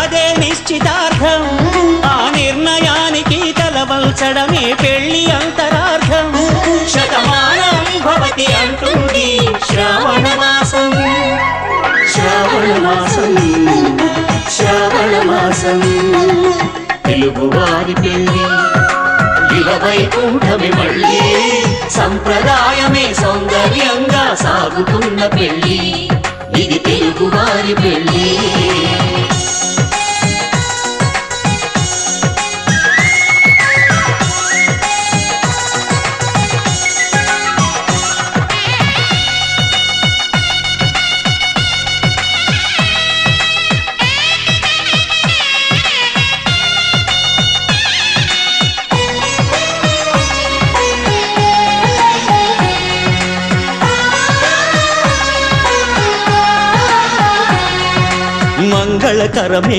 అదే నిశ్చితార్థం. ఆ నిర్ణయానికి తలవల్చడమే పెళ్లి అంతరార్థం. శతమానం భవతి అంటుంది శ్రావణ మాసం. శ్రావణ మాసం, శ్రావణ మాసం, తెలుగువారి పెళ్లి వైకుంఠమి మళ్ళీ. సంప్రదాయమే సౌందర్యంగా సాగుతున్న పెళ్లి, ఇది తెలుగువారి పెళ్లి. మంగళకరమే